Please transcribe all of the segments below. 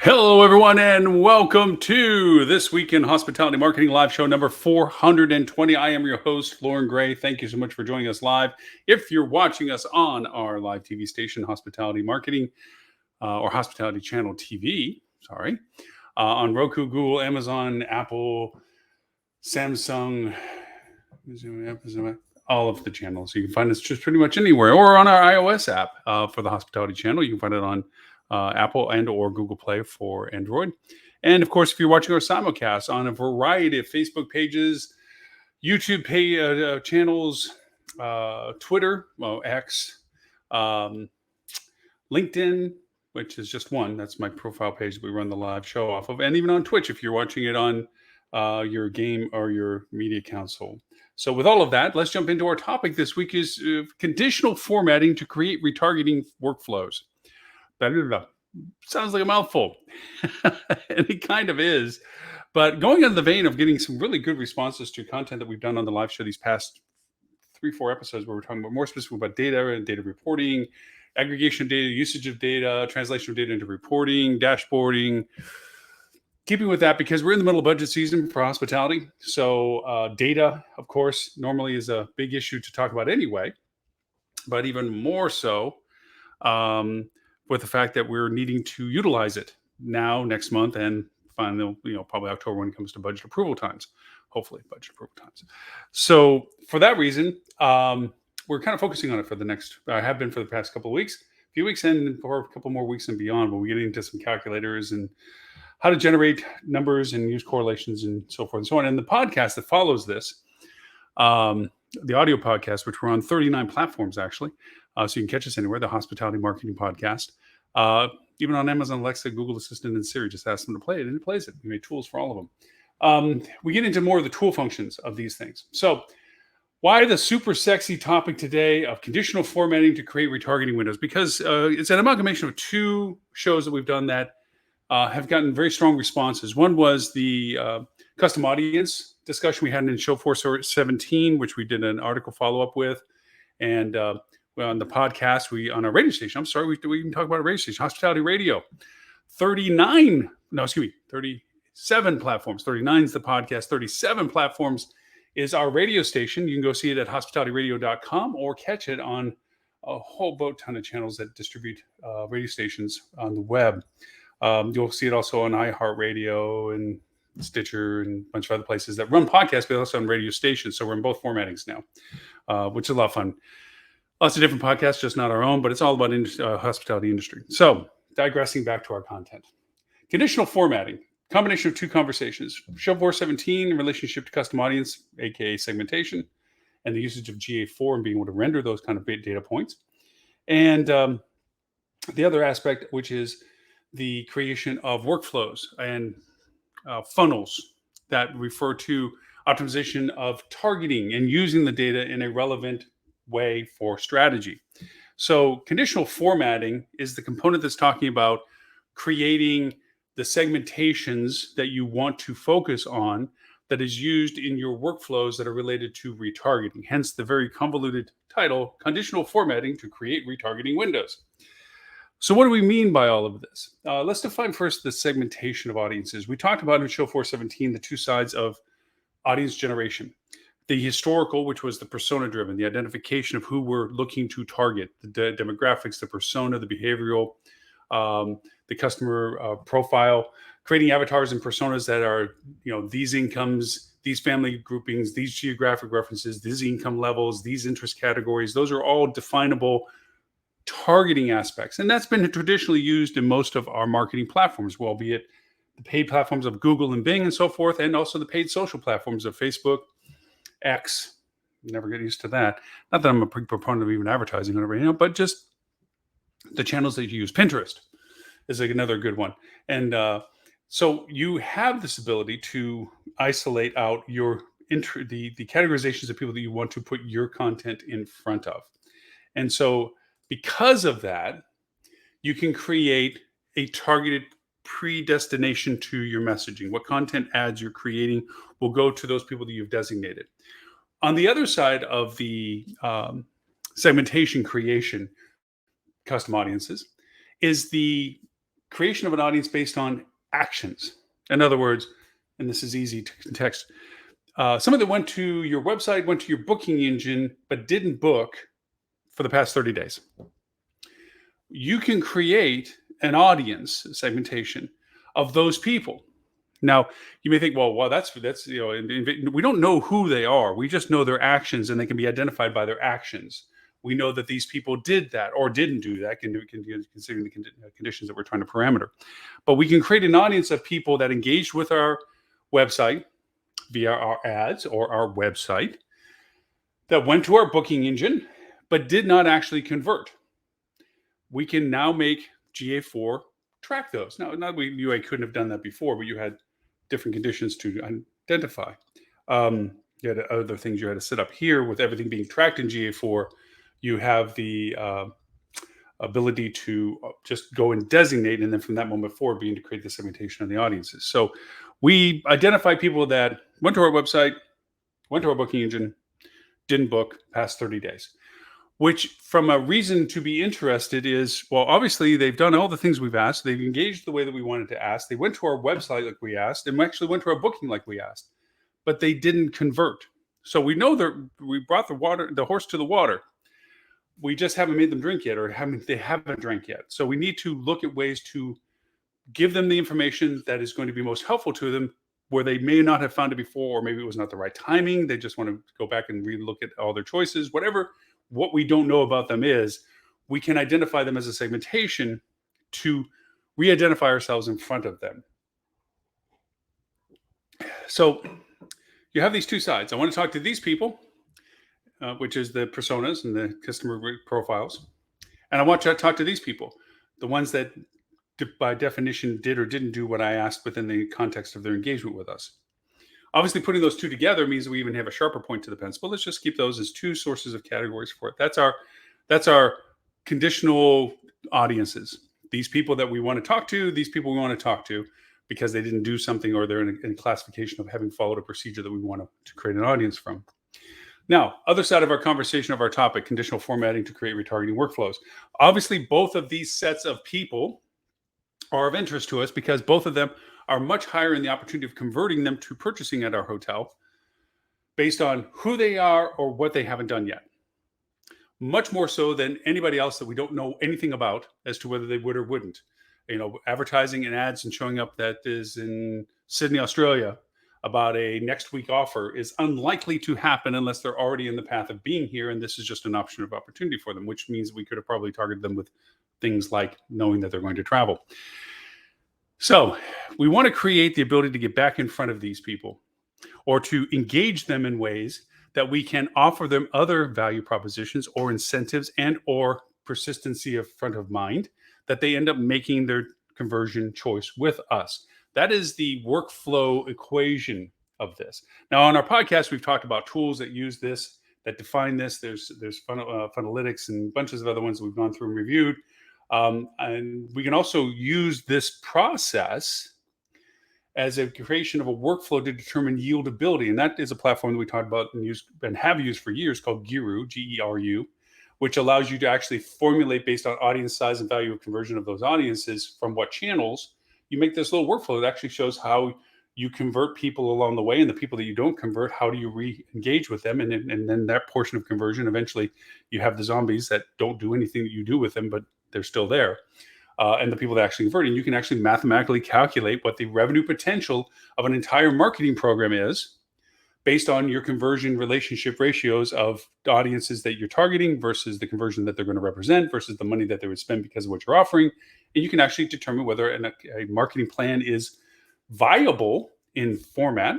Hello, everyone, and welcome to This Week in Hospitality Marketing live show number 420. I am your host, Loren Gray. Thank you so much for joining us live. If you're watching us on our live TV station, Hospitality Marketing or Hospitality Channel TV, on Roku, Google, Amazon, Apple, Samsung, all of the channels. You can find us just pretty much anywhere, or on our iOS app for the Hospitality Channel. You can find it on Apple and or Google Play for Android. And of course, if you're watching our simulcast on a variety of Facebook pages, YouTube channels, Twitter, X, LinkedIn, which is just one. That's my profile page that we run the live show off of. And even on Twitch, if you're watching it on your game or your media console. So with all of that, let's jump into our topic this week is conditional formatting to create retargeting workflows. Sounds like a mouthful. And it kind of is. But going on the vein of getting some really good responses to content that we've done on the live show these past 3-4 episodes where we're talking about more specifically about data and data reporting, aggregation of data, usage of data, translation of data into reporting, dashboarding. Keeping with that, because we're in the middle of budget season for hospitality. So data, of course, normally is a big issue to talk about anyway, but even more so with the fact that we're needing to utilize it now, next month, and finally, probably October when it comes to budget approval times, hopefully budget approval times. So for that reason, we're kind of focusing on it for the next, I have been for the past couple of weeks, few weeks, and for a couple more weeks and beyond, we'll get into some calculators and how to generate numbers and use correlations and so forth and so on. And the podcast that follows this, the audio podcast, which we're on 39 platforms actually, so you can catch us anywhere, the Hospitality Marketing Podcast, even on Amazon Alexa, Google Assistant, and Siri. Just ask them to play it, and it plays it. We made tools for all of them. We get into more of the tool functions of these things. So why the super sexy topic today of conditional formatting to create retargeting windows? Because it's an amalgamation of two shows that we've done that have gotten very strong responses. One was the custom audience discussion we had in show 417, which we did an article follow-up with. And on the podcast, on our radio station, we can talk about a radio station, Hospitality Radio. 37 platforms. 39 is the podcast. 37 platforms is our radio station. You can go see it at hospitalityradio.com or catch it on a whole ton of channels that distribute radio stations on the web. You'll see it also on iHeartRadio and Stitcher and a bunch of other places that run podcasts, but also on radio stations. So we're in both formattings now, which is a lot of fun. Lots of different podcasts, just not our own, but it's all about hospitality industry. So digressing back to our content. Conditional formatting, combination of two conversations. Show 417 in relationship to custom audience, aka segmentation, and the usage of GA4 and being able to render those kind of data points. And the other aspect, which is the creation of workflows and funnels that refer to optimization of targeting and using the data in a relevant way for strategy. So conditional formatting is the component that's talking about creating the segmentations that you want to focus on that is used in your workflows that are related to retargeting. Hence the very convoluted title, Conditional Formatting to Create Retargeting Windows. So what do we mean by all of this? Let's define first the segmentation of audiences. We talked about in show 417, the two sides of audience generation. The historical, which was the persona-driven, the identification of who we're looking to target, the demographics, the persona, the behavioral, the customer profile, creating avatars and personas that are, these incomes, these family groupings, these geographic references, these income levels, these interest categories. Those are all definable targeting aspects. And that's been traditionally used in most of our marketing platforms, be it the paid platforms of Google and Bing and so forth, and also the paid social platforms of Facebook, X. Never get used to that. Not that I'm a big proponent of even advertising on it, but just the channels that you use. Pinterest is another good one. And so you have this ability to isolate out the categorizations of people that you want to put your content in front of. And so because of that, you can create a targeted predestination to your messaging. What content ads you're creating will go to those people that you've designated. On the other side of the segmentation creation, custom audiences, is the creation of an audience based on actions. In other words, and this is easy to context, somebody that went to your website, went to your booking engine, but didn't book for the past 30 days. You can create an audience segmentation of those people. Now, you may think, well, that's we don't know who they are. We just know their actions, and they can be identified by their actions. We know that these people did that or didn't do that, considering the conditions that we're trying to parameter. But we can create an audience of people that engaged with our website via our ads or our website, that went to our booking engine, but did not actually convert. We can now make GA4 track those. Now, not UA couldn't have done that before, but you had different conditions to identify. You had other things you had to set up here with everything being tracked in GA4. You have the ability to just go and designate, and then from that moment forward, being to create the segmentation of the audiences. So we identify people that went to our website, went to our booking engine, didn't book past 30 days. Which, from a reason to be interested, is, well, obviously they've done all the things we've asked. They've engaged the way that we wanted to ask. They went to our website like we asked, and we actually went to our booking like we asked, but they didn't convert. So we know that we brought the horse to the water. We just haven't made them drink yet, or they haven't drank yet. So we need to look at ways to give them the information that is going to be most helpful to them, where they may not have found it before, or maybe it was not the right timing. They just want to go back and relook at all their choices, whatever. What we don't know about them is, we can identify them as a segmentation to re-identify ourselves in front of them. So you have these two sides. I want to talk to these people, which is the personas and the customer profiles. And I want to talk to these people, the ones that by definition did or didn't do what I asked within the context of their engagement with us. Obviously, putting those two together means that we even have a sharper point to the pencil. But let's just keep those as two sources of categories for it. That's our conditional audiences. These people that we want to talk to, these people we want to talk to because they didn't do something, or they're in classification of having followed a procedure that we want to create an audience from. Now, other side of our conversation of our topic, conditional formatting to create retargeting workflows. Obviously, both of these sets of people are of interest to us because both of them are much higher in the opportunity of converting them to purchasing at our hotel based on who they are or what they haven't done yet. Much more so than anybody else that we don't know anything about as to whether they would or wouldn't. Advertising and ads and showing up that is in Sydney, Australia, about a next week offer is unlikely to happen unless they're already in the path of being here. And this is just an option of opportunity for them, which means we could have probably targeted them with things like knowing that they're going to travel. So we want to create the ability to get back in front of these people, or to engage them in ways that we can offer them other value propositions or incentives and or persistency of front of mind, that they end up making their conversion choice with us. That is the workflow equation of this. Now, on our podcast, we've talked about tools that use this, that define this. There's Funnelytics and bunches of other ones that we've gone through and reviewed. And we can also use this process as a creation of a workflow to determine yieldability. And that is a platform that we talked about and have used for years, called Geru, Geru, which allows you to actually formulate based on audience size and value of conversion of those audiences from what channels. You make this little workflow that actually shows how you convert people along the way, and the people that you don't convert, how do you re-engage with them? And then that portion of conversion, eventually you have the zombies that don't do anything that you do with them, but they're still there. And the people that actually convert. And you can actually mathematically calculate what the revenue potential of an entire marketing program is based on your conversion relationship ratios of the audiences that you're targeting versus the conversion that they're going to represent versus the money that they would spend because of what you're offering. And you can actually determine whether a marketing plan is viable in format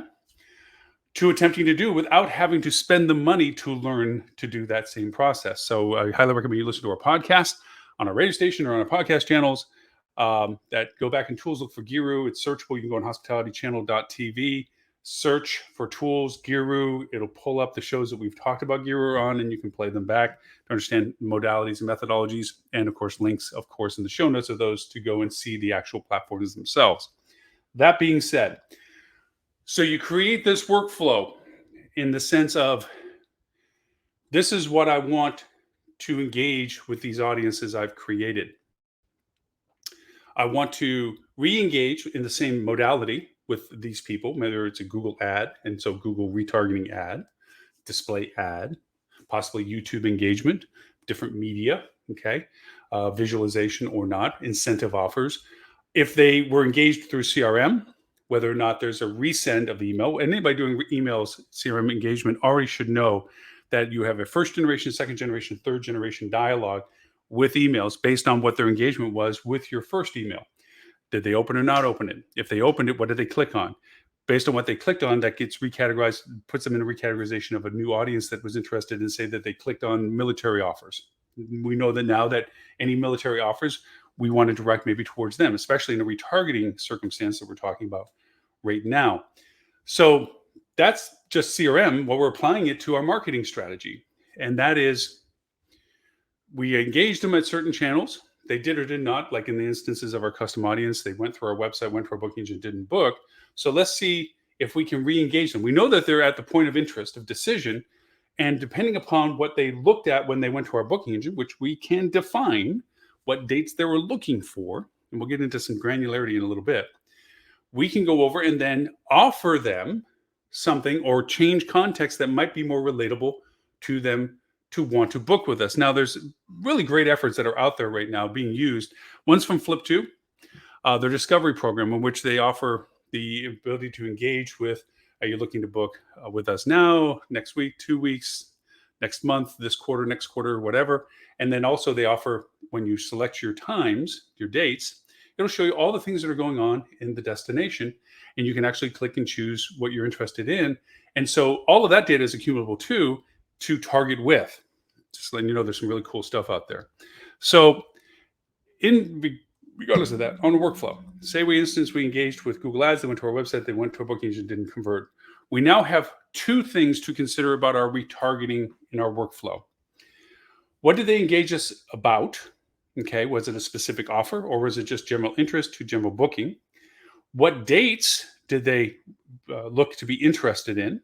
to attempting to do without having to spend the money to learn to do that same process. So I highly recommend you listen to our podcast on our radio station or on our podcast channels that go back in tools. Look for Geru. It's searchable. You can go on hospitalitychannel.tv, search for tools, Geru. It'll pull up the shows that we've talked about Geru on, and you can play them back to understand modalities and methodologies. And of course, links, of course, in the show notes of those to go and see the actual platforms themselves. That being said, so you create this workflow in the sense of, this is what I want to engage with these audiences I've created. I want to re-engage in the same modality with these people, whether it's a Google ad, and so Google retargeting ad, display ad, possibly YouTube engagement, different media, okay, visualization or not, incentive offers. If they were engaged through CRM, whether or not there's a resend of the email. Anybody doing emails, CRM engagement already should know that you have a first generation, second generation, third generation dialogue with emails based on what their engagement was with your first email. Did they open or not open it? If they opened it, what did they click on? Based on what they clicked on, that gets recategorized, puts them in a recategorization of a new audience that was interested in, say, that they clicked on military offers. We know that now that any military offers, we want to direct maybe towards them, especially in a retargeting circumstance that we're talking about right now. So that's just CRM. Well, we're applying it to our marketing strategy. And that is, we engaged them at certain channels. They did or did not, like in the instances of our custom audience, they went through our website, went to our booking engine, didn't book. So let's see if we can re-engage them. We know that they're at the point of interest, of decision. And depending upon what they looked at when they went to our booking engine, which we can define what dates they were looking for, and we'll get into some granularity in a little bit, we can go over and then offer them something or change context that might be more relatable to them to want to book with us. Now, there's really great efforts that are out there right now being used. One's from Flip2, their discovery program, in which they offer the ability to engage with, are you looking to book with us now, next week, 2 weeks, next month, this quarter, next quarter, whatever. And then also they offer, when you select your times, your dates, it'll show you all the things that are going on in the destination. And you can actually click and choose what you're interested in. And so all of that data is accumulable too, to target with. Just letting you know, there's some really cool stuff out there. So regardless of that, on the workflow, say we engaged with Google Ads, they went to our website, they went to our booking engine, didn't convert. We now have two things to consider about our retargeting in our workflow. What did they engage us about? Okay, was it a specific offer, or was it just general interest to general booking? What dates did they look to be interested in,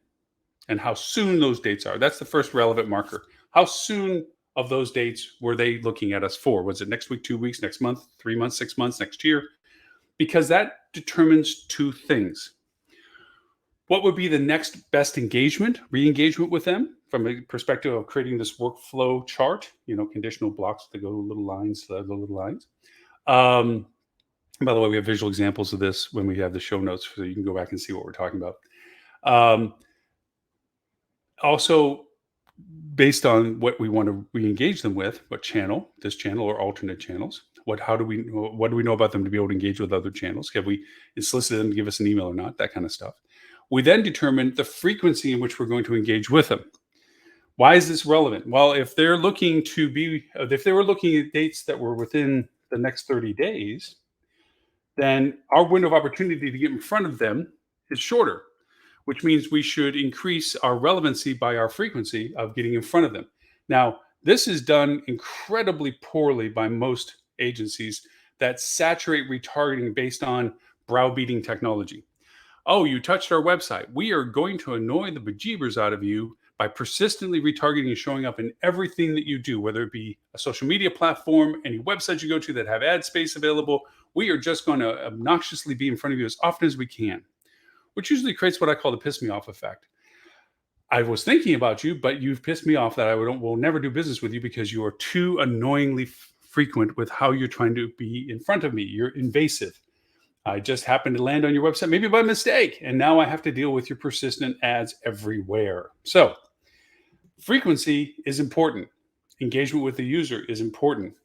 and how soon those dates are? That's the first relevant marker. How soon of those dates were they looking at us for? Was it next week, 2 weeks, next month, 3 months, 6 months, next year? Because that determines two things. What would be the next best engagement, re-engagement with them, from a perspective of creating this workflow chart, conditional blocks that go little lines, little lines. By the way, we have visual examples of this when we have the show notes, so you can go back and see what we're talking about. Also, based on what we want to re-engage them with, what channel, this channel or alternate channels, what do we know about them to be able to engage with other channels? Have we solicited them to give us an email or not? That kind of stuff. We then determine the frequency in which we're going to engage with them. Why is this relevant? Well, if they were looking at dates that were within the next 30 days, then our window of opportunity to get in front of them is shorter, which means we should increase our relevancy by our frequency of getting in front of them. Now, this is done incredibly poorly by most agencies that saturate retargeting based on browbeating technology. Oh, you touched our website. We are going to annoy the bejeebers out of you by persistently retargeting and showing up in everything that you do, whether it be a social media platform, any website you go to that have ad space available. We are just going to obnoxiously be in front of you as often as we can, which usually creates what I call the piss me off effect. I was thinking about you, but you've pissed me off that I will never do business with you because you are too annoyingly frequent with how you're trying to be in front of me. You're invasive. I just happened to land on your website, maybe by mistake, and now I have to deal with your persistent ads everywhere. So frequency is important. Engagement with the user is important.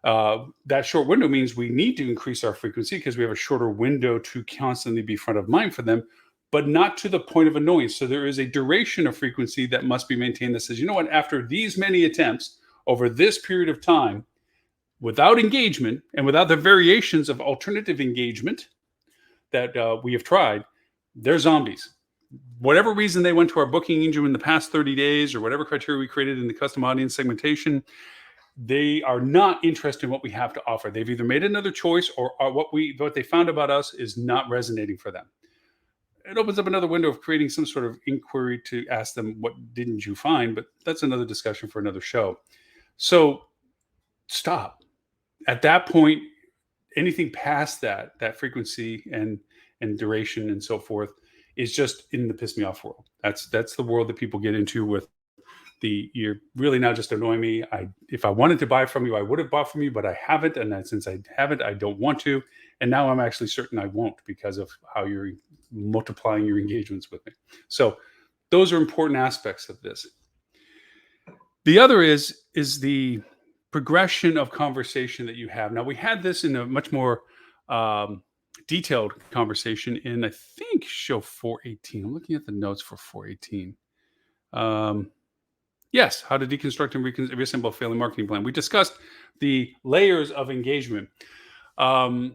That short window means we need to increase our frequency because we have a shorter window to constantly be front of mind for them, but not to the point of annoyance. So there is a duration of frequency that must be maintained that says, you know what, after these many attempts over this period of time, without engagement and without the variations of alternative engagement that we have tried, they're zombies. Whatever reason they went to our booking engine in the past 30 days or whatever criteria we created in the custom audience segmentation, they are not interested in what we have to offer. They've either made another choice or what they found about us is not resonating for them. It opens up another window of creating some sort of inquiry to ask them, what didn't you find? But that's another discussion for another show. So stop. At that point, anything past that frequency and duration and so forth is just in the piss me off world. That's the world that people get into with you're really now just annoying me. If I wanted to buy from you, I would have bought from you, but I haven't, and since I haven't, I don't want to. And now I'm actually certain I won't because of how you're multiplying your engagements with me. So those are important aspects of this. The other is the progression of conversation that you have. Now we had this in a much more detailed conversation in, I think, show 418. I'm looking at the notes for 418. Yes, how to deconstruct and reassemble a failing marketing plan. We discussed the layers of engagement. A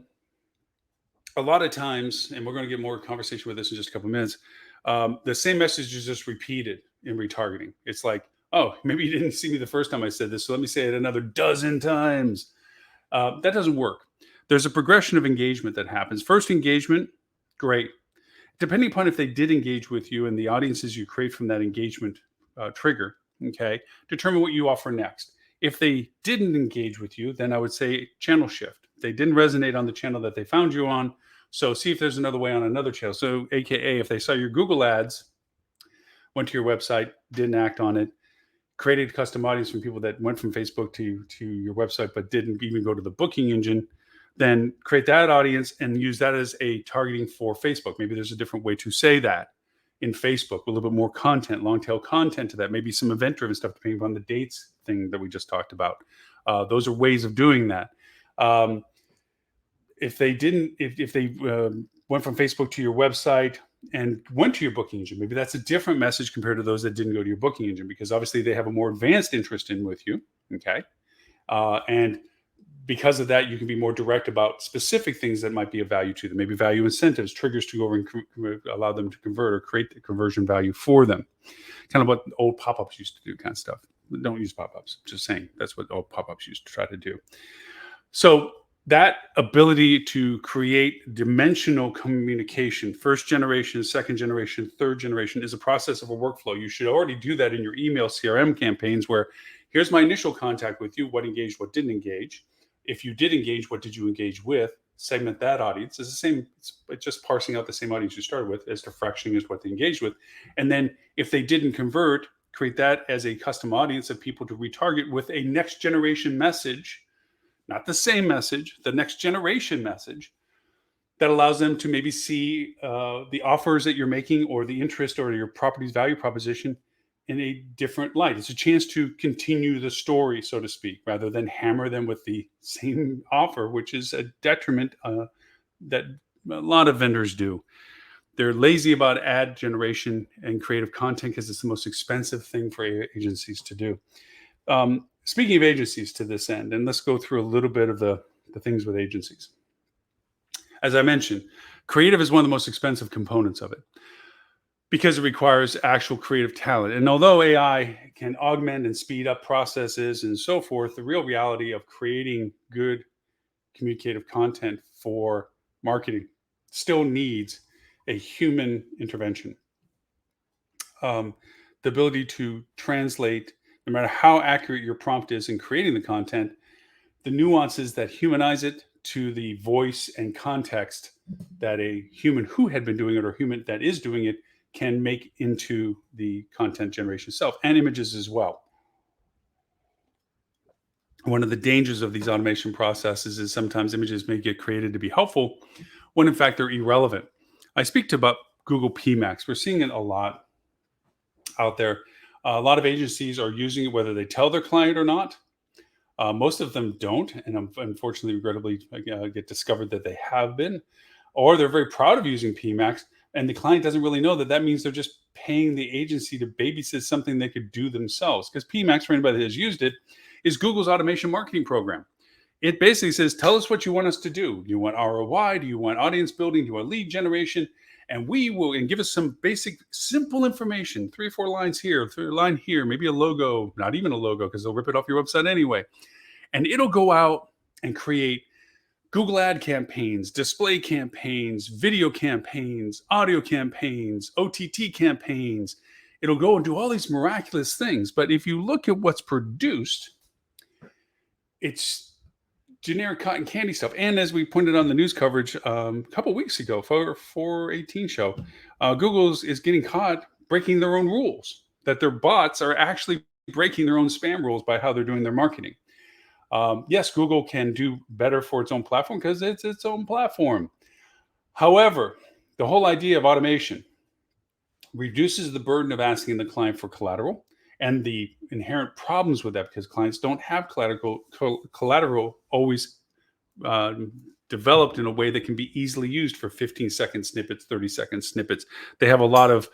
lot of times, and we're going to get more conversation with this in just a couple of minutes, the same message is just repeated in retargeting. It's like, oh, maybe you didn't see me the first time I said this, so let me say it another dozen times. That doesn't work. There's a progression of engagement that happens. First engagement, great. Depending upon if they did engage with you and the audiences you create from that engagement trigger, okay, determine what you offer next. If they didn't engage with you, then I would say channel shift. They didn't resonate on the channel that they found you on, so see if there's another way on another channel. So AKA, if they saw your Google ads, went to your website, didn't act on it, created a custom audience from people that went from Facebook to your website but didn't even go to the booking engine, then create that audience and use that as a targeting for Facebook. Maybe there's a different way to say that in Facebook, a little bit more content, long tail content to that, maybe some event driven stuff, depending on the dates thing that we just talked about. Those are ways of doing that. If they didn't, if they went from Facebook to your website and went to your booking engine, maybe that's a different message compared to those that didn't go to your booking engine, because obviously they have a more advanced interest in with you. Okay. And because of that, you can be more direct about specific things that might be of value to them, maybe value incentives, triggers to go over and allow them to convert or create the conversion value for them. Kind of what old pop-ups used to do, kind of stuff. Don't use pop-ups, just saying that's what old pop-ups used to try to do. So that ability to create dimensional communication, first generation, second generation, third generation, is a process of a workflow. You should already do that in your email CRM campaigns, where here's my initial contact with you, what engaged, what didn't engage. If you did engage, what did you engage with? Segment that audience. It's the same, it's just parsing out the same audience you started with as to fractioning is what they engaged with. And then if they didn't convert, create that as a custom audience of people to retarget with a next generation message, not the same message, the next generation message that allows them to maybe see the offers that you're making or the interest or your property's value proposition in a different light. It's a chance to continue the story, so to speak, rather than hammer them with the same offer, which is a detriment that a lot of vendors do. They're lazy about ad generation and creative content because it's the most expensive thing for agencies to do. Speaking of agencies to this end, and let's go through a little bit of the things with agencies. As I mentioned, creative is one of the most expensive components of it, because it requires actual creative talent. And although AI can augment and speed up processes and so forth, the real reality of creating good communicative content for marketing still needs a human intervention. The ability to translate, no matter how accurate your prompt is in creating the content, the nuances that humanize it to the voice and context that a human who had been doing it or human that is doing it can make into the content generation itself, and images as well. One of the dangers of these automation processes is sometimes images may get created to be helpful when in fact they're irrelevant. I speak to about Google PMax. We're seeing it a lot out there. A lot of agencies are using it whether they tell their client or not. Most of them don't, and unfortunately, regrettably, get discovered that they have been, or they're very proud of using PMax, and the client doesn't really know that that means they're just paying the agency to babysit something they could do themselves. Because PMax, for anybody that has used it, is Google's automation marketing program. It basically says, tell us what you want us to do. Do you want ROI? Do you want audience building? Do you want lead generation? And we will, and give us some basic, simple information, 3 or 4 lines here, 3 line here, maybe a logo, not even a logo, because they'll rip it off your website anyway. And it'll go out and create Google ad campaigns, display campaigns, video campaigns, audio campaigns, OTT campaigns. It'll go and do all these miraculous things. But if you look at what's produced, it's generic cotton candy stuff. And as we pointed on the news coverage a couple weeks ago for 418 show, Google's is getting caught breaking their own rules, that their bots are actually breaking their own spam rules by how they're doing their marketing. Yes, Google can do better for its own platform because it's its own platform. However, the whole idea of automation reduces the burden of asking the client for collateral and the inherent problems with that, because clients don't have collateral always uh, developed in a way that can be easily used for 15-second snippets, 30-second snippets. They have a lot of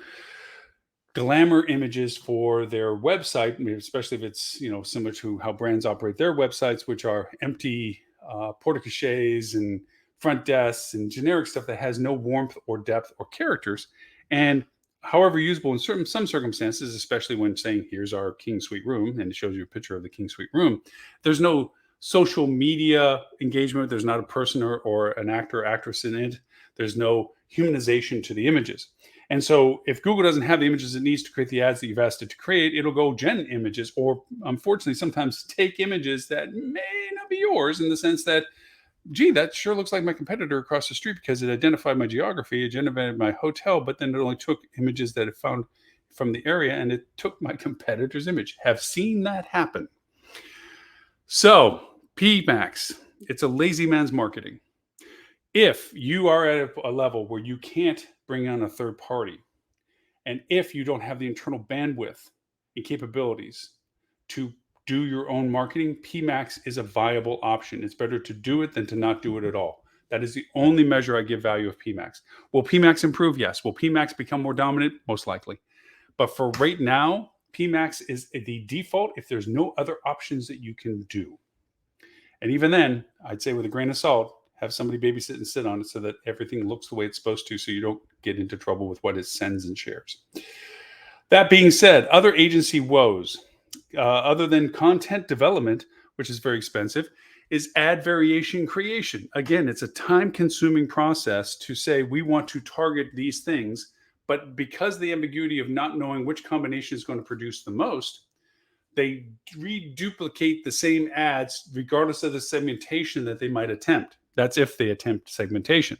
glamour images for their website, especially if it's similar to how brands operate their websites, which are empty porte-cochees and front desks and generic stuff that has no warmth or depth or characters. And however usable in some circumstances, especially when saying here's our king suite room and it shows you a picture of the king suite room, there's no social media engagement. There's not a person or an actor or actress in it. There's no humanization to the images. And so if Google doesn't have the images it needs to create the ads that you've asked it to create, it'll go gen images, or unfortunately sometimes take images that may not be yours, in the sense that, gee, that sure looks like my competitor across the street because it identified my geography, it identified my hotel, but then it only took images that it found from the area and it took my competitor's image. Have seen that happen. So PMAX, it's a lazy man's marketing. If you are at a level where you can't bring on a third party, and if you don't have the internal bandwidth and capabilities to do your own marketing, PMAX is a viable option. It's better to do it than to not do it at all. That is the only measure I give value of PMAX. Will PMAX improve? Yes. Will PMAX become more dominant? Most likely. But for right now, PMAX is the default if there's no other options that you can do. And even then, I'd say with a grain of salt, have somebody babysit and sit on it so that everything looks the way it's supposed to, so you don't get into trouble with what it sends and shares. That being said, other agency woes, other than content development, which is very expensive, is ad variation creation. Again, it's a time-consuming process to say we want to target these things, but because of the ambiguity of not knowing which combination is going to produce the most, they reduplicate the same ads regardless of the segmentation that they might attempt. That's if they attempt segmentation.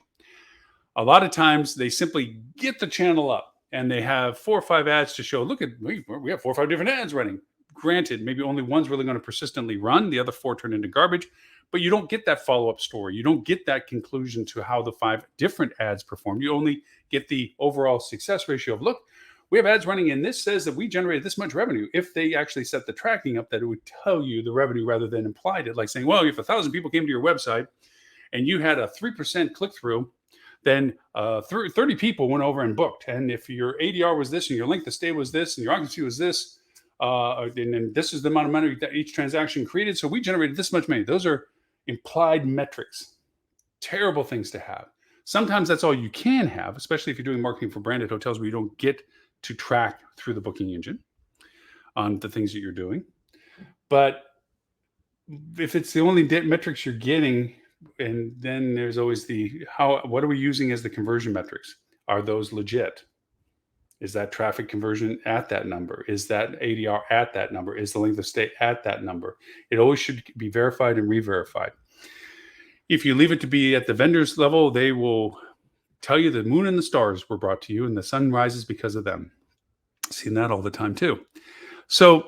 A lot of times they simply get the channel up and they have 4 or 5 ads to show, look, we have 4 or 5 different ads running. Granted, maybe only one's really going to persistently run, the other 4 turn into garbage, but you don't get that follow-up story. You don't get that conclusion to how the 5 different ads perform. You only get the overall success ratio of, look, we have ads running and this says that we generated this much revenue. If they actually set the tracking up, that it would tell you the revenue rather than implied it, like saying, well, if 1,000 people came to your website and you had a 3% click-through, then 30 people went over and booked. And if your ADR was this and your length of stay was this and your occupancy was this, and this is the amount of money that each transaction created, so we generated this much money. Those are implied metrics. Terrible things to have. Sometimes that's all you can have, especially if you're doing marketing for branded hotels where you don't get to track through the booking engine on the things that you're doing. But if it's the only metrics you're getting, and then there's always what are we using as the conversion metrics? Are those legit? Is that traffic conversion at that number? Is that ADR at that number? Is the length of stay at that number? It always should be verified and re-verified. If you leave it to be at the vendor's level, they will tell you the moon and the stars were brought to you and the sun rises because of them. I've seen that all the time too. So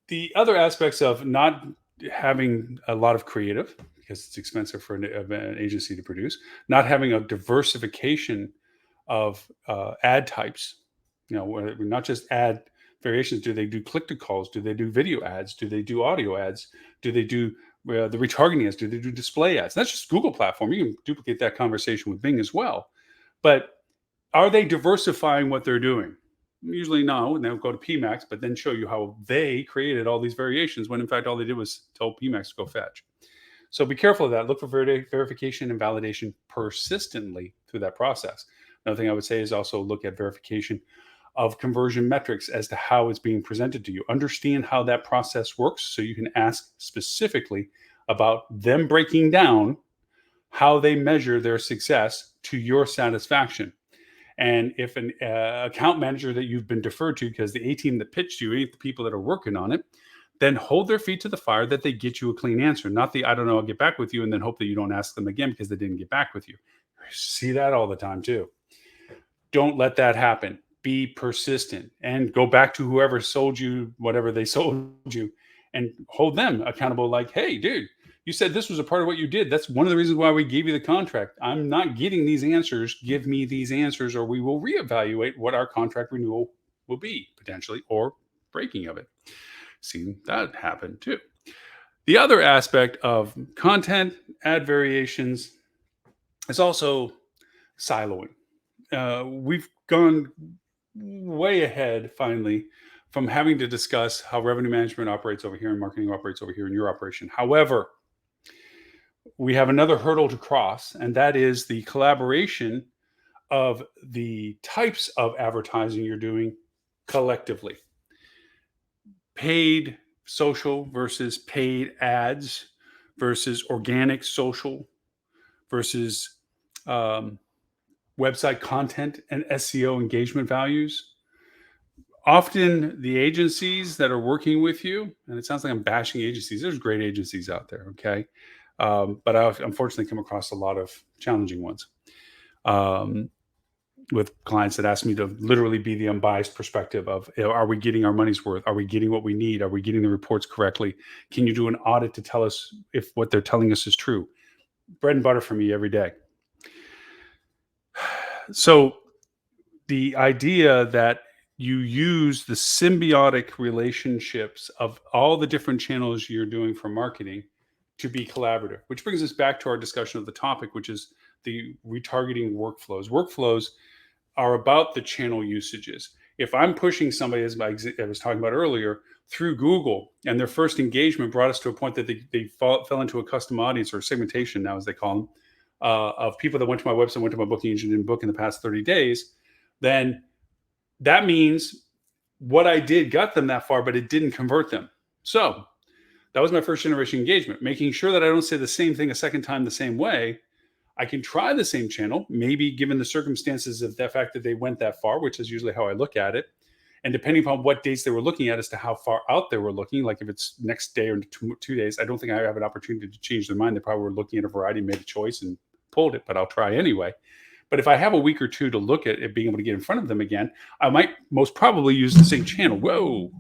the other aspects of not having a lot of creative, because it's expensive for an agency to produce, not having a diversification of ad types, not just ad variations. Do they do click to calls? Do they do video ads? Do they do audio ads? Do they do the retargeting ads? Do they do display ads? That's just Google platform. You can duplicate that conversation with Bing as well. But are they diversifying what they're doing? Usually no, and they'll go to PMAX, but then show you how they created all these variations when in fact all they did was tell PMAX to go fetch. So be careful of that. Look for verification and validation persistently through that process. Another thing I would say is also look at verification of conversion metrics as to how it's being presented to you. Understand how that process works so you can ask specifically about them breaking down how they measure their success to your satisfaction. And if an account manager that you've been deferred to, because the A team that pitched you ain't the people that are working on it, then hold their feet to the fire that they get you a clean answer, not the I don't know, I'll get back with you, and then hope that you don't ask them again because they didn't get back with you. I see that all the time too. Don't let that happen. Be persistent and go back to whoever sold you whatever they sold you and hold them accountable. Like, hey, dude, you said this was a part of what you did. That's one of the reasons why we gave you the contract. I'm not getting these answers. Give me these answers, or we will reevaluate what our contract renewal will be potentially, or breaking of it. Seen that happen too. The other aspect of content, ad variations, is also siloing. We've gone way ahead finally from having to discuss how revenue management operates over here and marketing operates over here in your operation. However, we have another hurdle to cross, and that is the collaboration of the types of advertising you're doing collectively. Paid social versus paid ads versus organic social versus website content and SEO engagement values. Often the agencies that are working with you, and it sounds like I'm bashing agencies, there's great agencies out there, okay? But I've unfortunately come across a lot of challenging ones with clients that ask me to literally be the unbiased perspective of, are we getting our money's worth? Are we getting what we need? Are we getting the reports correctly? Can you do an audit to tell us if what they're telling us is true? Bread and butter for me every day. So the idea that you use the symbiotic relationships of all the different channels you're doing for marketing to be collaborative, which brings us back to our discussion of the topic, which is the retargeting workflows. Workflows are about the channel usages. If I'm pushing somebody, as I was talking about earlier, through Google, and their first engagement brought us to a point that they fell into a custom audience, or segmentation now, as they call them, of people that went to my website, went to my booking engine, and book in the past 30 days, then that means what I did got them that far, but it didn't convert them. So that was my first generation engagement, making sure that I don't say the same thing a second time the same way. I can try the same channel, maybe given the circumstances of the fact that they went that far, which is usually how I look at it. And depending upon what dates they were looking at as to how far out they were looking, like if it's next day or 2 days, I don't think I have an opportunity to change their mind. They probably were looking at a variety, made a choice and pulled it, but I'll try anyway. But if I have a week or two to look at it, being able to get in front of them again, I might most probably use the same channel. Whoa,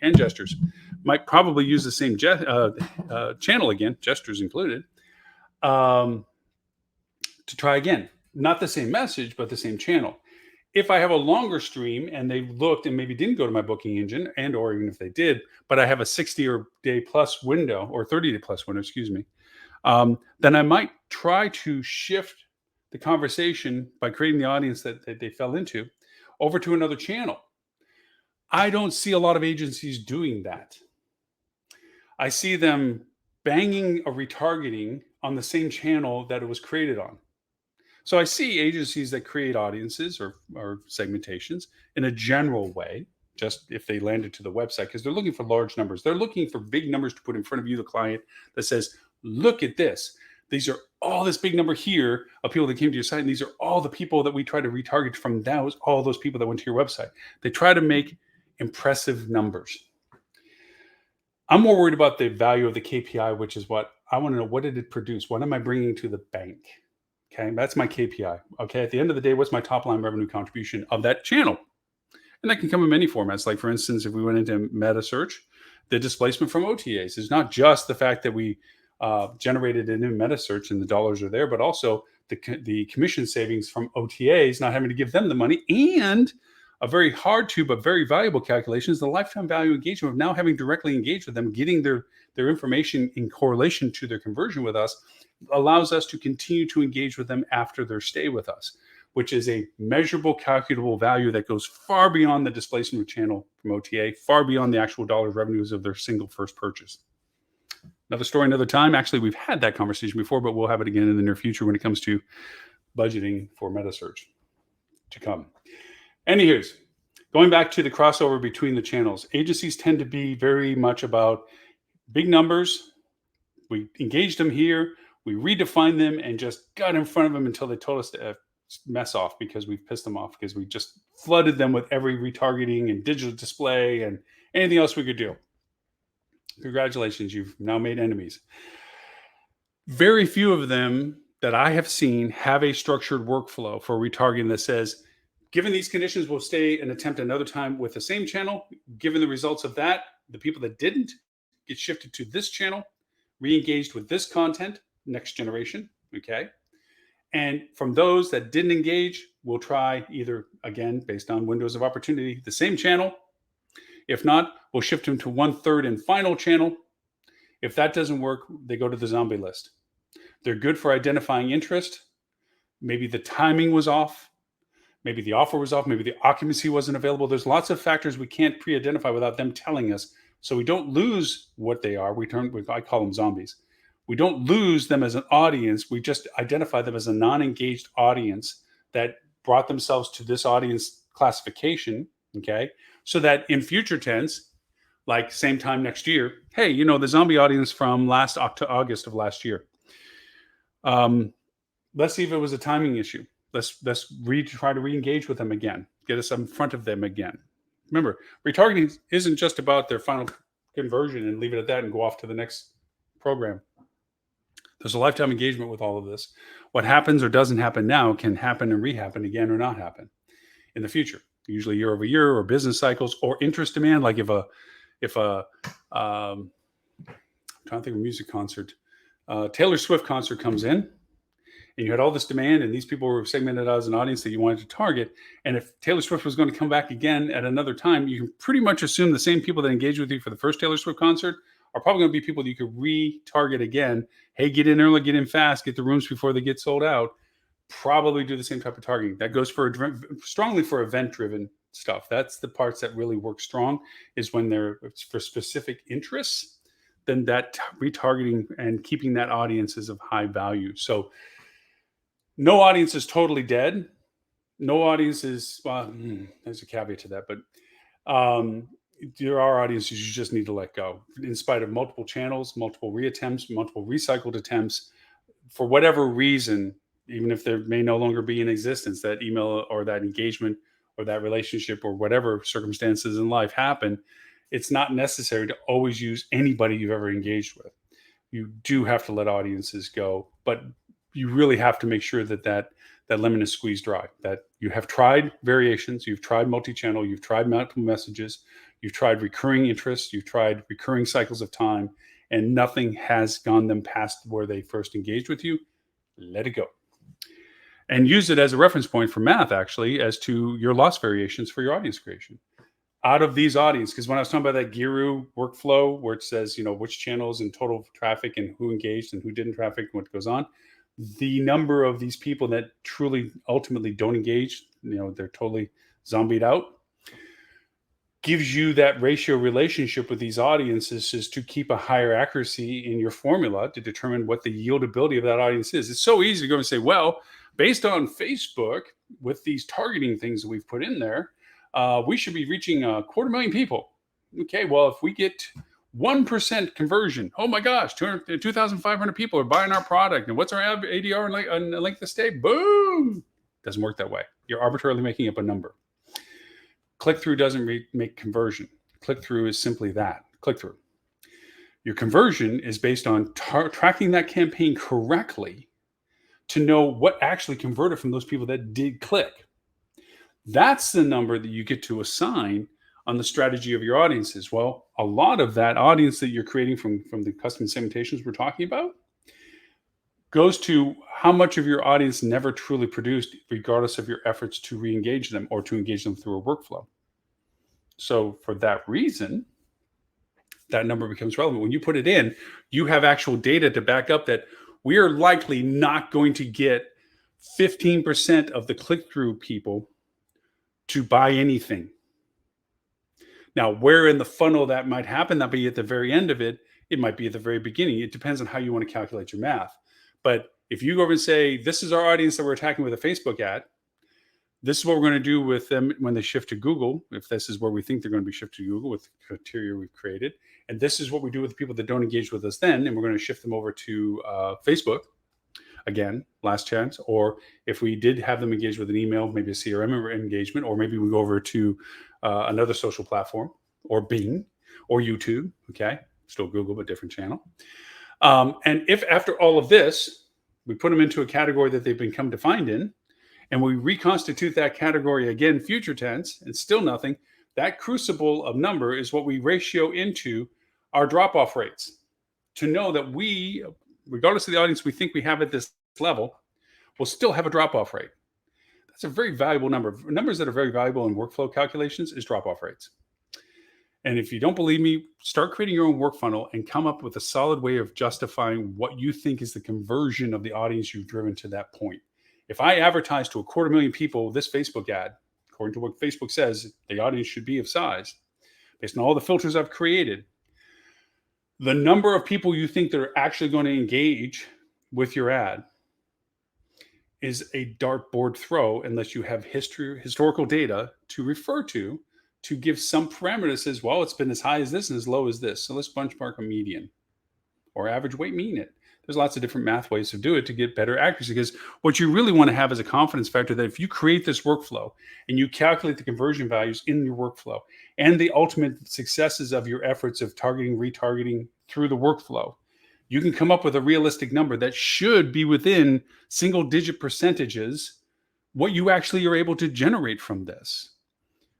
hand gestures. Might probably use the same channel again, gestures included, to try again. Not the same message, but the same channel. If I have a longer stream and they looked and maybe didn't go to my booking engine, and or even if they did, but I have a 60-day plus window, or 30-day plus window, excuse me, then I might try to shift the conversation by creating the audience that they fell into over to another channel. I don't see a lot of agencies doing that. I see them banging a retargeting on the same channel that it was created on. So I see agencies that create audiences or segmentations in a general way, just if they landed to the website, because they're looking for large numbers. They're looking for big numbers to put in front of you, the client, that says, look at this. These are all this big number here of people that came to your site, and these are all the people that we try to retarget from all those people that went to your website. They try to make impressive numbers. I'm more worried about the value of the KPI, which is what I want to know. What did it produce? What am I bringing to the bank? Okay, that's my KPI. Okay, at the end of the day, what's my top line revenue contribution of that channel? And that can come in many formats. Like, for instance, if we went into meta search, the displacement from OTAs is not just the fact that we generated a new meta search and the dollars are there, but also the commission savings from OTAs, not having to give them the money, and a very hard to but very valuable calculation is the lifetime value engagement of now having directly engaged with them, getting their information in correlation to their conversion with us, allows us to continue to engage with them after their stay with us, which is a measurable, calculable value that goes far beyond the displacement channel from OTA, far beyond the actual dollars revenues of their single first purchase. Another story, another time. Actually, we've had that conversation before, but we'll have it again in the near future when it comes to budgeting for meta search to come. Anywho's, going back to the crossover between the channels, agencies tend to be very much about big numbers. We engaged them here, we redefined them, and just got in front of them until they told us to mess off because we've pissed them off because we just flooded them with every retargeting and digital display and anything else we could do. Congratulations, you've now made enemies. Very few of them that I have seen have a structured workflow for retargeting that says, given these conditions, we'll stay and attempt another time with the same channel. Given the results of that, the people that didn't get shifted to this channel, re-engaged with this content, next generation. Okay. And from those that didn't engage, we'll try either, again, based on windows of opportunity, the same channel. If not, we'll shift them to one third and final channel. If that doesn't work, they go to the zombie list. They're good for identifying interest. Maybe the timing was off. Maybe the offer was off. Maybe the occupancy wasn't available. There's lots of factors we can't pre-identify without them telling us. So we don't lose what they are. I call them zombies. We don't lose them as an audience. We just identify them as a non-engaged audience that brought themselves to this audience classification. Okay. So that in future tense, like same time next year, hey, the zombie audience from last August of last year. Let's see if it was a timing issue. Let's try to re-engage with them again. Get us in front of them again. Remember, retargeting isn't just about their final conversion and leave it at that and go off to the next program. There's a lifetime engagement with all of this. What happens or doesn't happen now can happen and rehappen again or not happen in the future. Usually year over year, or business cycles, or interest demand. Like if a I'm trying to think of a music concert, Taylor Swift concert comes in, and you had all this demand, and these people were segmented as an audience that you wanted to target. And if Taylor Swift was going to come back again at another time, you can pretty much assume the same people that engaged with you for the first Taylor Swift concert are probably going to be people that you could retarget again. Hey, get in early, get in fast, get the rooms before they get sold out. Probably do the same type of targeting. That goes strongly for event-driven stuff. That's the parts that really work strong, is when they're for specific interests. Then that retargeting and keeping that audience is of high value. So no audience is totally dead. No audience is, well, there's a caveat to that, but there are audiences you just need to let go in spite of multiple channels, multiple reattempts, multiple recycled attempts. For whatever reason, even if there may no longer be in existence, that email or that engagement or that relationship or whatever circumstances in life happen, it's not necessary to always use anybody you've ever engaged with. You do have to let audiences go, but you really have to make sure that lemon is squeezed dry, that you have tried variations, you've tried multi-channel, you've tried multiple messages, you've tried recurring interests, you've tried recurring cycles of time, and nothing has gone them past where they first engaged with you. Let it go. And use it as a reference point for math, actually, as to your loss variations for your audience creation. Out of these audience, because when I was talking about that Guru workflow where it says, which channels and total traffic and who engaged and who didn't traffic and what goes on, the number of these people that truly ultimately don't engage, they're totally zombied out, gives you that ratio relationship with these audiences is to keep a higher accuracy in your formula to determine what the yieldability of that audience is. It's so easy to go and say, well, based on Facebook, with these targeting things that we've put in there, we should be reaching 250,000 people. Okay, well, if we get 1% conversion, oh my gosh, 2,500 people are buying our product. And what's our ADR and length of stay? Boom! Doesn't work that way. You're arbitrarily making up a number. Click-through doesn't make conversion. Click-through is simply that, click-through. Your conversion is based on tracking that campaign correctly to know what actually converted from those people that did click. That's the number that you get to assign on the strategy of your audiences. Well, a lot of that audience that you're creating from the custom segmentations we're talking about goes to how much of your audience never truly produced, regardless of your efforts to re-engage them or to engage them through a workflow. So for that reason, that number becomes relevant. When you put it in, you have actual data to back up that we are likely not going to get 15% of the click-through people to buy anything. Now, where in the funnel that might happen, that be at the very end of it, it might be at the very beginning. It depends on how you want to calculate your math. But if you go over and say, this is our audience that we're attacking with a Facebook ad, this is what we're going to do with them when they shift to Google, if this is where we think they're going to be shifted to Google with the criteria we've created. And this is what we do with the people that don't engage with us then, and we're going to shift them over to Facebook. Again, last chance. Or if we did have them engage with an email, maybe a CRM engagement, or maybe we go over to another social platform, or Bing, or YouTube, okay? still Google, but different channel. And if after all of this, we put them into a category that they've become defined in, and we reconstitute that category again, future tense, and still nothing, that crucible of number is what we ratio into our drop-off rates to know that we, regardless of the audience we think we have at this level, will still have a drop-off rate. That's a very valuable number. Numbers that are very valuable in workflow calculations is drop-off rates. And if you don't believe me, start creating your own work funnel and come up with a solid way of justifying what you think is the conversion of the audience you've driven to that point. If I advertise to 250,000 people this Facebook ad, according to what Facebook says the audience should be of size, based on all the filters I've created, the number of people you think that are actually going to engage with your ad is a dartboard throw unless you have historical data to refer to give some parameter that says, well, it's been as high as this and as low as this. So let's benchmark a median or average weight mean it. There's lots of different math ways to do it to get better accuracy, because what you really want to have is a confidence factor that if you create this workflow and you calculate the conversion values in your workflow and the ultimate successes of your efforts of targeting, retargeting through the workflow, you can come up with a realistic number that should be within single digit percentages what you actually are able to generate from this.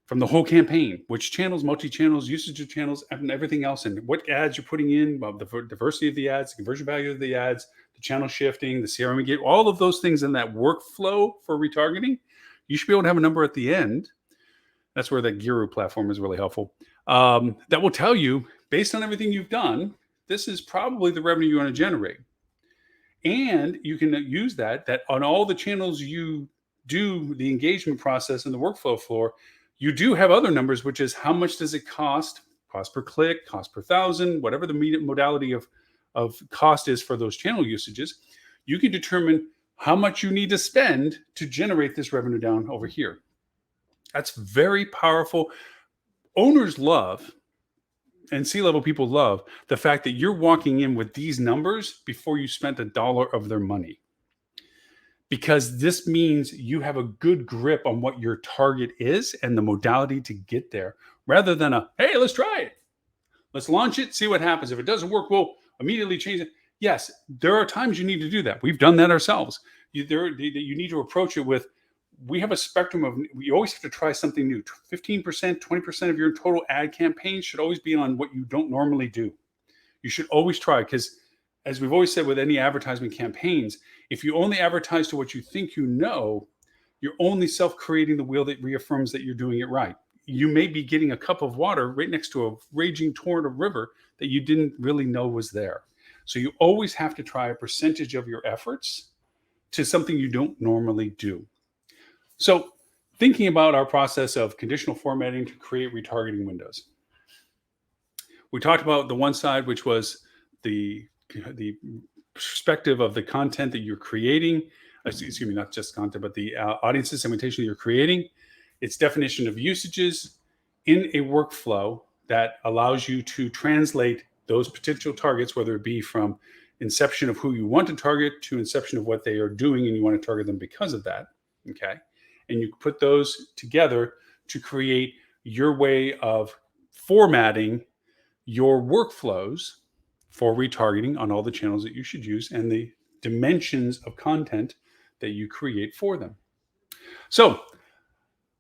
From the whole campaign, which channels, multi-channels, usage of channels, and everything else, and what ads you're putting in, the diversity of the ads, the conversion value of the ads, the channel shifting, the CRM, get all of those things in that workflow for retargeting. You should be able to have a number at the end. That's where that Guru platform is really helpful. That will tell you, based on everything you've done, this is probably the revenue you want to generate. And you can use that on all the channels you do the engagement process and the workflow for. You do have other numbers, which is how much does it cost per click, cost per thousand, whatever the modality of cost is for those channel usages. You can determine how much you need to spend to generate this revenue down over here. That's very powerful. Owners love, and C-level people love, the fact that you're walking in with these numbers before you spent $1 of their money. Because this means you have a good grip on what your target is and the modality to get there, rather than hey, let's try it. Let's launch it, see what happens. If it doesn't work, we'll immediately change it. Yes, there are times you need to do that. We've done that ourselves. You need to approach it with, we have a spectrum of, you always have to try something new. 15%, 20% of your total ad campaign should always be on what you don't normally do. You should always try, because as we've always said with any advertisement campaigns, if you only advertise to what you think you know, you're only self-creating the wheel that reaffirms that you're doing it right. You may be getting a cup of water right next to a raging torrent of river that you didn't really know was there. So you always have to try a percentage of your efforts to something you don't normally do. So thinking about our process of conditional formatting to create retargeting windows. We talked about the one side, which was the perspective of the content that you're creating, excuse me, not just content, but the audience segmentation that you're creating, its definition of usages in a workflow that allows you to translate those potential targets, whether it be from inception of who you want to target to inception of what they are doing and you want to target them because of that, okay? And you put those together to create your way of formatting your workflows for retargeting on all the channels that you should use and the dimensions of content that you create for them. So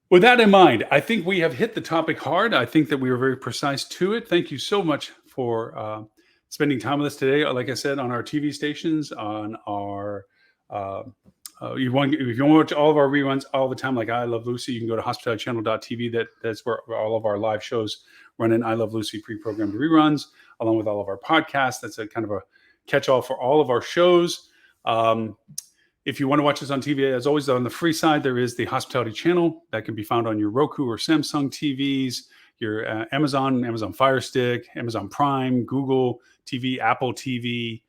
with that in mind, I think we have hit the topic hard. I think that we were very precise to it. Thank you so much for spending time with us today. Like I said, on our TV stations, on our, if you want to watch all of our reruns all the time, like I Love Lucy, you can go to hospitalitychannel.tv. That's where all of our live shows run in I Love Lucy pre-programmed reruns, along with all of our podcasts. That's a kind of a catch-all for all of our shows. If you want to watch us on TV, as always, on the free side, there is the Hospitality Channel that can be found on your Roku or Samsung TVs, your Amazon Fire Stick, Amazon Prime, Google TV, Apple TV,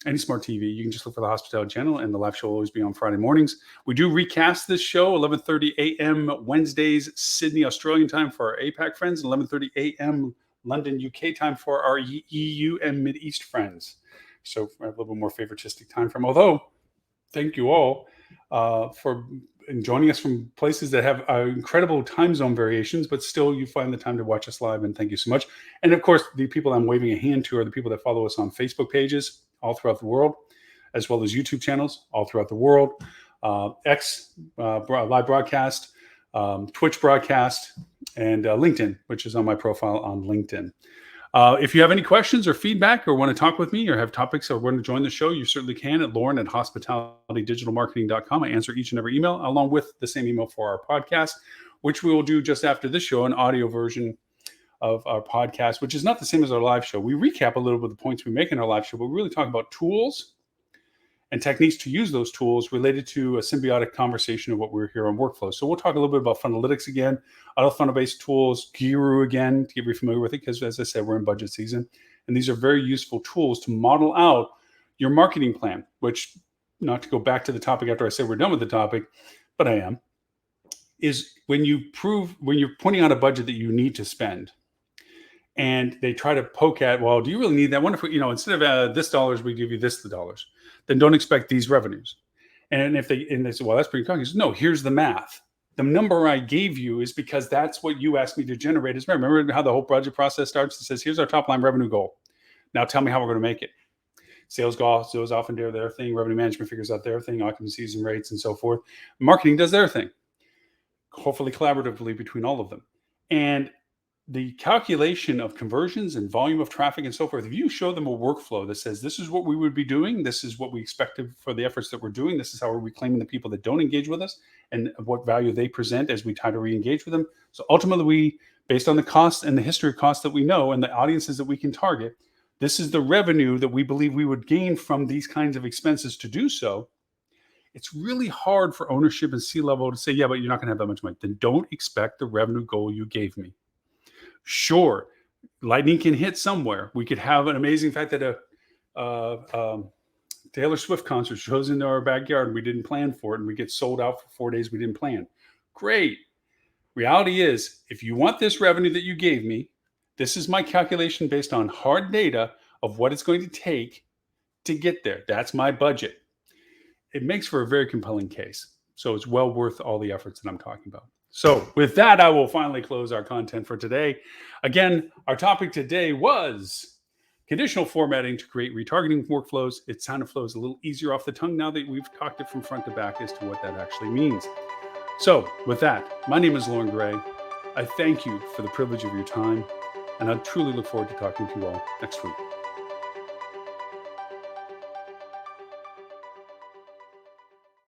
any smart TV. You can just look for the Hospitality Channel, and the live show will always be on Friday mornings. We do recast this show 11:30 a.m. Wednesdays, Sydney, Australian time for our APAC friends, and 11:30 a.m. London, UK time for our EU and Mid East friends. So a little bit more favoritistic time frame. Although, thank you all for and joining us from places that have incredible time zone variations, but still you find the time to watch us live. And thank you so much. And of course, the people I'm waving a hand to are the people that follow us on Facebook pages all throughout the world, as well as YouTube channels all throughout the world, X live broadcast, Twitch broadcast, and LinkedIn, which is on my profile on LinkedIn. If you have any questions or feedback or want to talk with me or have topics or want to join the show, you certainly can at Loren@hospitalitydigitalmarketing.com. I answer each and every email along with the same email for our podcast, which we will do just after this show, an audio version of our podcast, which is not the same as our live show. We recap a little bit of the points we make in our live show, but we really talk about tools and techniques to use those tools related to a symbiotic conversation of what we're here on workflow. So we'll talk a little bit about funnelytics again, other funnel-based tools, Guru again, to get you familiar with it, because as I said, we're in budget season. And these are very useful tools to model out your marketing plan, which, not to go back to the topic after I say we're done with the topic, but I am, is when you're pointing out a budget that you need to spend, and they try to poke at, well, do you really need that? What if we, instead of this dollars, we give you this the dollars, then don't expect these revenues. And if they say, well, that's pretty concrete. No, here's the math. The number I gave you is because that's what you asked me to generate. Remember how the whole budget process starts? It says, here's our top line revenue goal. Now tell me how we're going to make it. Sales goes off and do their thing. Revenue management figures out their thing, occupancies and rates and so forth. Marketing does their thing, hopefully collaboratively between all of them. And the calculation of conversions and volume of traffic and so forth, if you show them a workflow that says, this is what we would be doing, this is what we expected for the efforts that we're doing, this is how we're reclaiming the people that don't engage with us and what value they present as we try to re-engage with them. So ultimately, we, based on the cost and the history of costs that we know and the audiences that we can target, this is the revenue that we believe we would gain from these kinds of expenses to do so. It's really hard for ownership and C-level to say, yeah, but you're not going to have that much money. Then don't expect the revenue goal you gave me. Sure, lightning can hit somewhere. We could have an amazing fact that a Taylor Swift concert shows into our backyard and we didn't plan for it, and we get sold out for 4 days we didn't plan. Great. Reality is, if you want this revenue that you gave me, this is my calculation based on hard data of what it's going to take to get there. That's my budget. It makes for a very compelling case. So it's well worth all the efforts that I'm talking about. So with that, I will finally close our content for today. Again, our topic today was conditional formatting to create retargeting workflows. It kind of flows a little easier off the tongue now that we've talked it from front to back as to what that actually means. So with that, my name is Loren Gray. I thank you for the privilege of your time, and I truly look forward to talking to you all next week.